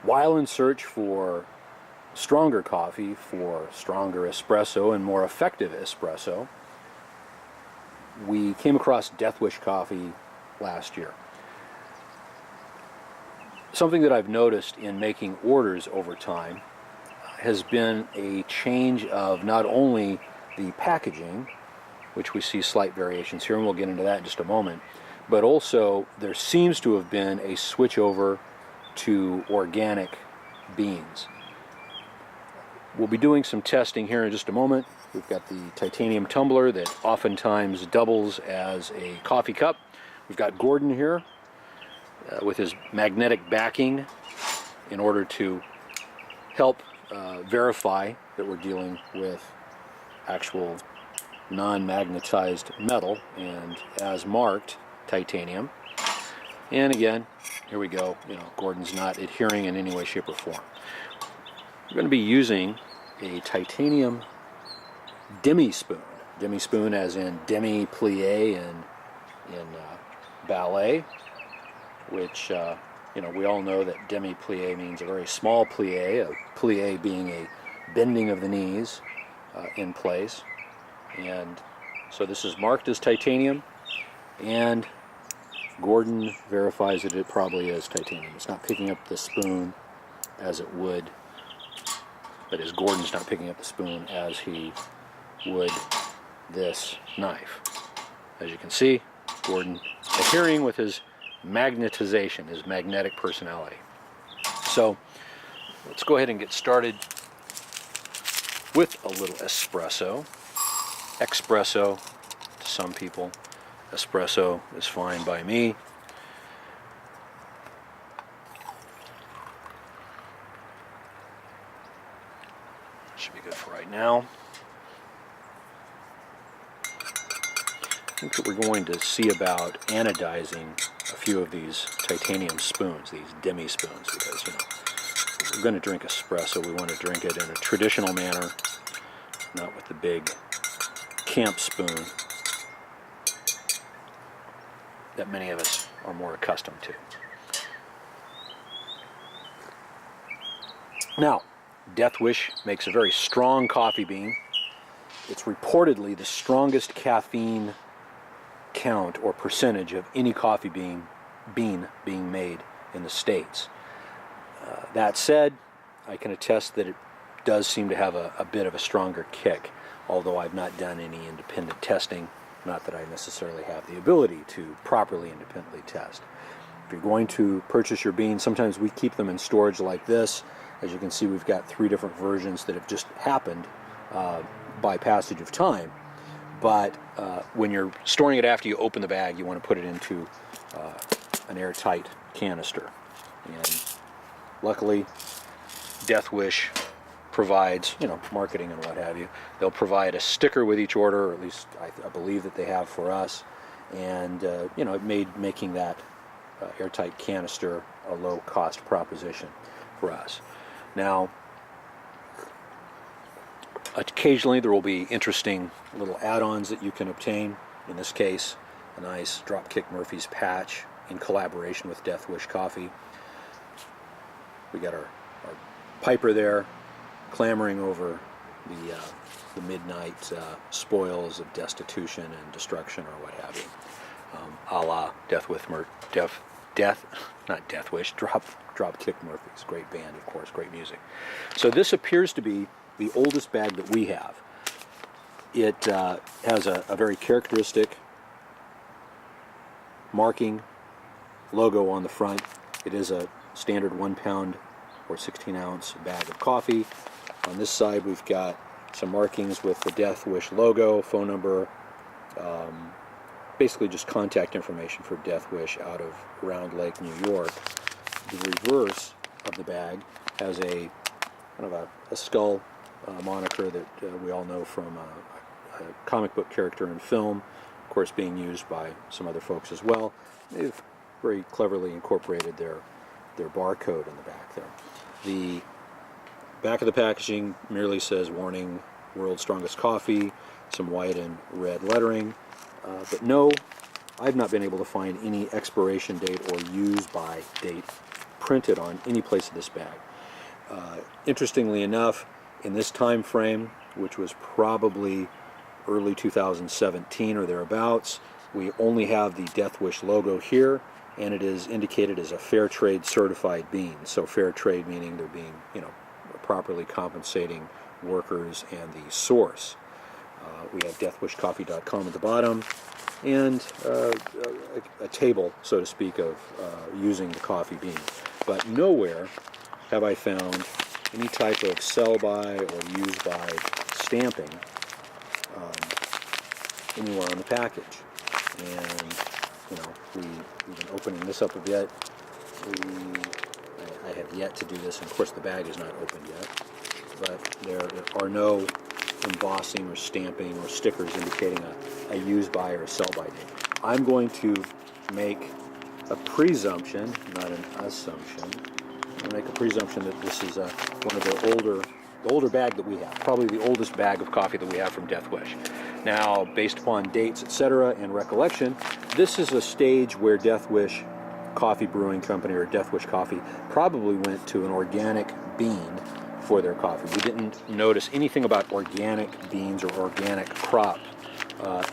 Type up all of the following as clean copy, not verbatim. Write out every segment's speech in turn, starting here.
While in search for stronger coffee, for stronger espresso and more effective espresso, we came across Death Wish coffee last year. Something that I've noticed in making orders over time has been a change of not only the packaging, which we see slight variations here, and we'll get into that in just a moment, but also there seems to have been a switch over to organic beans. We'll be doing some testing here in just a moment. We've got the titanium tumbler that oftentimes doubles as a coffee cup. We've got Gordon here with his magnetic backing in order to help verify that we're dealing with actual non-magnetized metal and as marked titanium. And again, here we go, Gordon's not adhering in any way, shape, or form. We're going to be using a titanium demi-spoon. Demi-spoon as in demi-plie in ballet, which, we all know that demi-plie means a very small plie, a plie being a bending of the knees in place. And so this is marked as titanium, and Gordon verifies that it probably is titanium. It's not picking up the spoon as it would, that is, Gordon's not picking up the spoon as he would this knife. As you can see, Gordon adhering with his magnetization, his magnetic personality. So let's go ahead and get started with a little espresso. Espresso to some people. Espresso is fine by me. Should be good for right now. I think that we're going to see about anodizing a few of these titanium spoons, these demi spoons, because if we're going to drink espresso, we want to drink it in a traditional manner, not with the big camp spoon that many of us are more accustomed to. Now, Death Wish makes a very strong coffee bean. It's reportedly the strongest caffeine count or percentage of any coffee bean being made in the States. That said, I can attest that it does seem to have a bit of a stronger kick, although I've not done any independent testing, not that I necessarily have the ability to properly independently test. If you're going to purchase your beans, sometimes we keep them in storage like this. As you can see, we've got 3 different versions that have just happened by passage of time. But when you're storing it after you open the bag, you want to put it into an airtight canister. And luckily, Death Wish provides, marketing and what have you. They'll provide a sticker with each order, or at least I believe that they have for us. And, it made making that airtight canister a low-cost proposition for us. Now, occasionally there will be interesting little add-ons that you can obtain. In this case, a nice Dropkick Murphy's patch in collaboration with Death Wish Coffee. We got our piper there, clamoring over the midnight spoils of destitution and destruction, or what have you, a la Dropkick Murphys. Great band, of course, great music. So this appears to be the oldest bag that we have. It has a very characteristic marking logo on the front. It is a standard 1 pound or 16-ounce bag of coffee. On this side, we've got some markings with the Death Wish logo, phone number, basically just contact information for Death Wish out of Round Lake, New York. The reverse of the bag has a kind of a skull moniker that we all know from a comic book character in film, of course being used by some other folks as well. They've very cleverly incorporated their barcode in the back there. The back of the packaging merely says, warning, world's strongest coffee, some white and red lettering, but no, I've not been able to find any expiration date or use by date printed on any place of this bag. Interestingly enough, in this time frame, which was probably early 2017 or thereabouts, we only have the Death Wish logo here, and it is indicated as a fair trade certified bean. So fair trade meaning they're being, properly compensating workers and the source. We have deathwishcoffee.com at the bottom, and a table, so to speak, of using the coffee bean. But nowhere have I found any type of sell by or use by stamping anywhere on the package. And we've been opening this up a bit. I have yet to do this, and of course the bag is not opened yet, but there are no embossing or stamping or stickers indicating a use by or a sell by date. I'm going to make a presumption, not an assumption. I'm going to make a presumption that this is one of the older bag that we have, probably the oldest bag of coffee that we have from Death Wish. Now, based upon dates, etc., and recollection, this is a stage where Death Wish Coffee Brewing Company or Death Wish Coffee probably went to an organic bean for their coffee. We didn't notice anything about organic beans or organic crop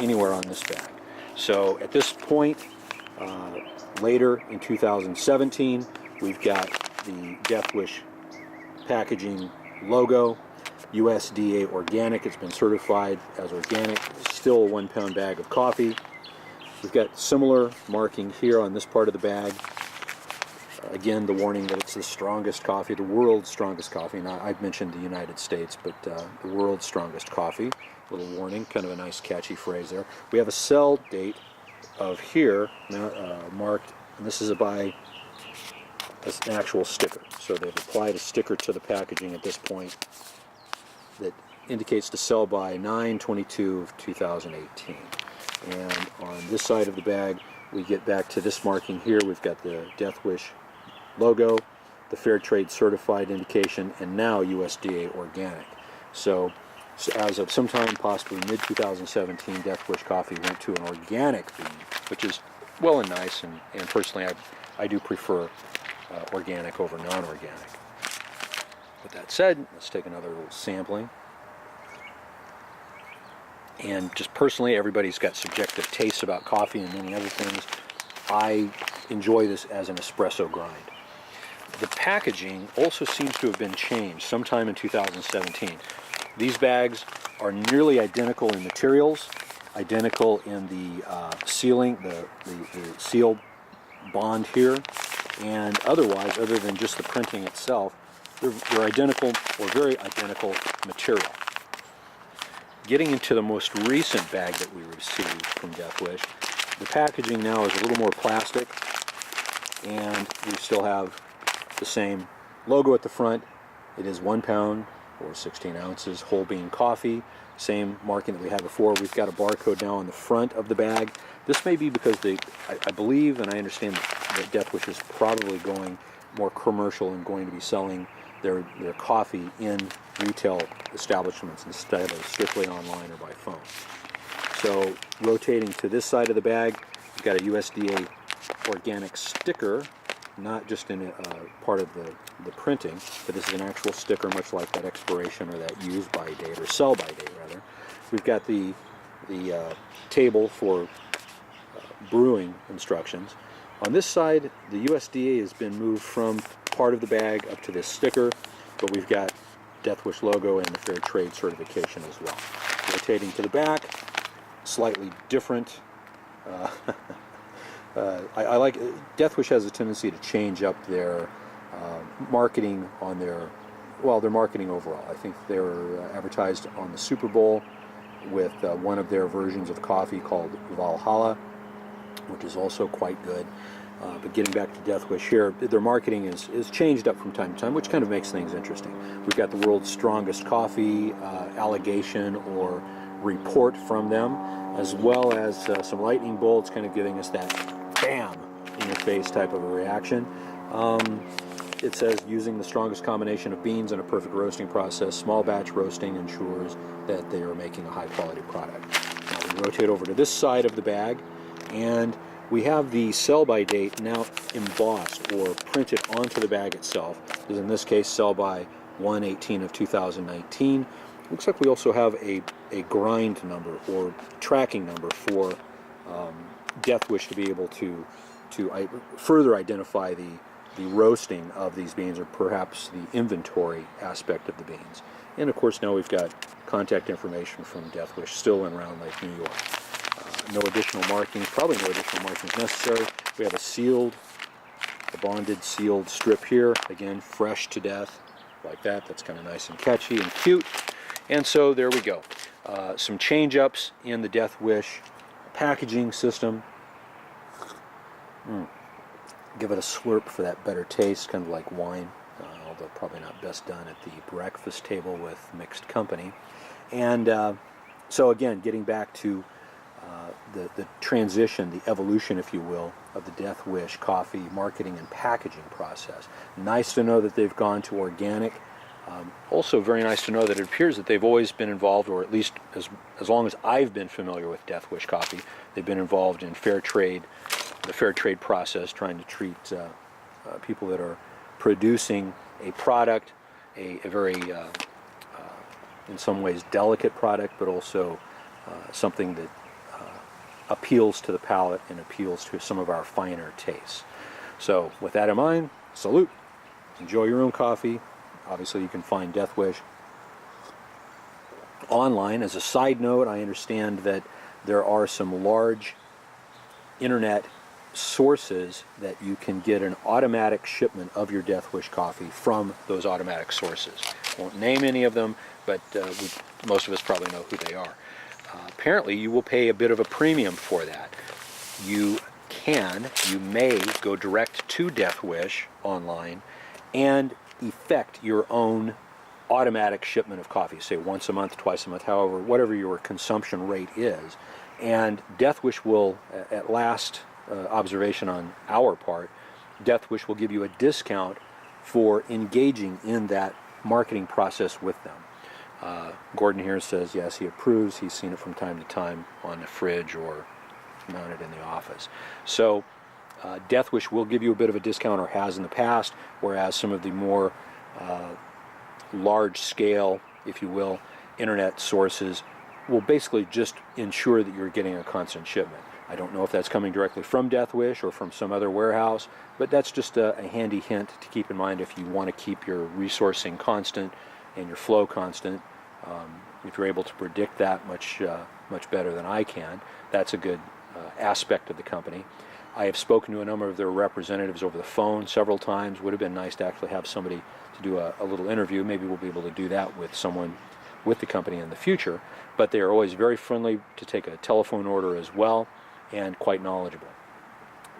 anywhere on this bag. So at this point, later in 2017, we've got the Death Wish packaging logo, USDA organic. It's been certified as organic. Still a 1 pound bag of coffee. We've got similar marking here on this part of the bag. Again, the warning that it's the strongest coffee, the world's strongest coffee. Now, I've mentioned the United States, but the world's strongest coffee. Little warning, kind of a nice catchy phrase there. We have a sell date of here marked, and this is by an actual sticker. So they've applied a sticker to the packaging at this point that indicates to sell by 9/22 of 2018. And on this side of the bag, we get back to this marking here. We've got the Death Wish logo, the Fair Trade Certified indication, and now USDA Organic. So as of sometime possibly mid-2017, Death Wish Coffee went to an organic bean, which is well and nice, and personally I do prefer organic over non-organic. With that said, let's take another little sampling. And just personally, everybody's got subjective tastes about coffee and many other things. I enjoy this as an espresso grind. The packaging also seems to have been changed sometime in 2017. These bags are nearly identical in materials, identical in the sealing, the seal bond here, and otherwise, other than just the printing itself, they're identical or very identical material. Getting into the most recent bag that we received from Death Wish, the packaging now is a little more plastic, and we still have the same logo at the front. It is 1 pound or 16 ounces whole bean coffee, same marking that we had before. We've got a barcode now on the front of the bag. This may be because I believe and I understand that Death Wish is probably going more commercial and going to be selling their coffee in retail establishments instead of strictly online or by phone. So rotating to this side of the bag, we've got a USDA organic sticker, not just in part of the printing, but this is an actual sticker, much like that expiration or that use by date, or sell by date rather. We've got the table for brewing instructions. On this side, the USDA has been moved from part of the bag up to this sticker, but we've got Death Wish logo and the Fair Trade certification as well. Rotating to the back, slightly different. I like Death Wish has a tendency to change up their marketing on their marketing overall. I think they were advertised on the Super Bowl with one of their versions of coffee called Valhalla, which is also quite good. But getting back to Death Wish here, their marketing is changed up from time to time, which kind of makes things interesting. We've got the world's strongest coffee allegation or report from them, as well as some lightning bolts kind of giving us that bam in your face type of a reaction. It says, using the strongest combination of beans in a perfect roasting process, small batch roasting ensures that they are making a high quality product. Now we rotate over to this side of the bag, and we have the sell-by date now embossed or printed onto the bag itself. As in this case, sell-by 1/18 of 2019. Looks like we also have a grind number or tracking number for Death Wish to be able to further identify the roasting of these beans, or perhaps the inventory aspect of the beans. And of course now we've got contact information from Death Wish, still in Round Lake, New York. No additional markings, probably no additional markings necessary. We have a bonded sealed strip here, again fresh to death, like that. That's kind of nice and catchy and cute. And so there we go. Some change-ups in the Death Wish packaging system. Give it a slurp for that better taste, kind of like wine, although probably not best done at the breakfast table with mixed company. And so again, getting back to the transition, the evolution, if you will, of the Death Wish coffee marketing and packaging process. Nice to know that they've gone to organic. Also very nice to know that it appears that they've always been involved, or at least as long as I've been familiar with Death Wish coffee, they've been involved in fair trade, the fair trade process, trying to treat people that are producing a product, a very, in some ways, delicate product, but also something that appeals to the palate and appeals to some of our finer tastes. So with that in mind, salute. Enjoy your own coffee. Obviously you can find Death Wish online. As a side note, I understand that there are some large internet sources that you can get an automatic shipment of your Death Wish coffee from those automatic sources. Won't name any of them, but most of us probably know who they are. Apparently you will pay a bit of a premium for that. You may go direct to Death Wish online and effect your own automatic shipment of coffee, say once a month, twice a month, however, whatever your consumption rate is. And Death Wish will, at last observation on our part, Death Wish will give you a discount for engaging in that marketing process with them. Gordon here says yes, he approves. He's seen it from time to time on the fridge or mounted in the office. So Death Wish will give you a bit of a discount, or has in the past, whereas some of the more large-scale, if you will, internet sources will basically just ensure that you're getting a constant shipment. I don't know if that's coming directly from Death Wish or from some other warehouse, but that's just a handy hint to keep in mind if you want to keep your resourcing constant and your flow constant. If you're able to predict that much better than I can, that's a good aspect of the company. I have spoken to a number of their representatives over the phone several times. Would have been nice to actually have somebody to do a little interview. Maybe we'll be able to do that with someone with the company in the future. But they are always very friendly to take a telephone order as well, and quite knowledgeable.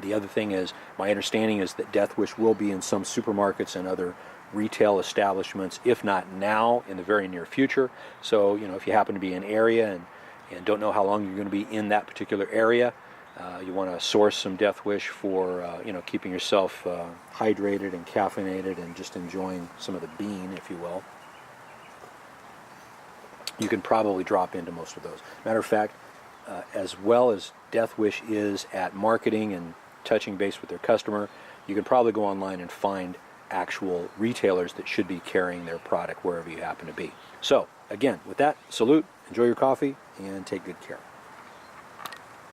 The other thing is, my understanding is that Death Wish will be in some supermarkets and other retail establishments, if not now, in the very near future. So, if you happen to be in an area and don't know how long you're going to be in that particular area, you want to source some Death Wish for, keeping yourself hydrated and caffeinated and just enjoying some of the bean, if you will. You can probably drop into most of those. Matter of fact, as well as Death Wish is at marketing and touching base with their customer, you can probably go online and find actual retailers that should be carrying their product wherever you happen to be. So, again, with that, salute, enjoy your coffee, and take good care.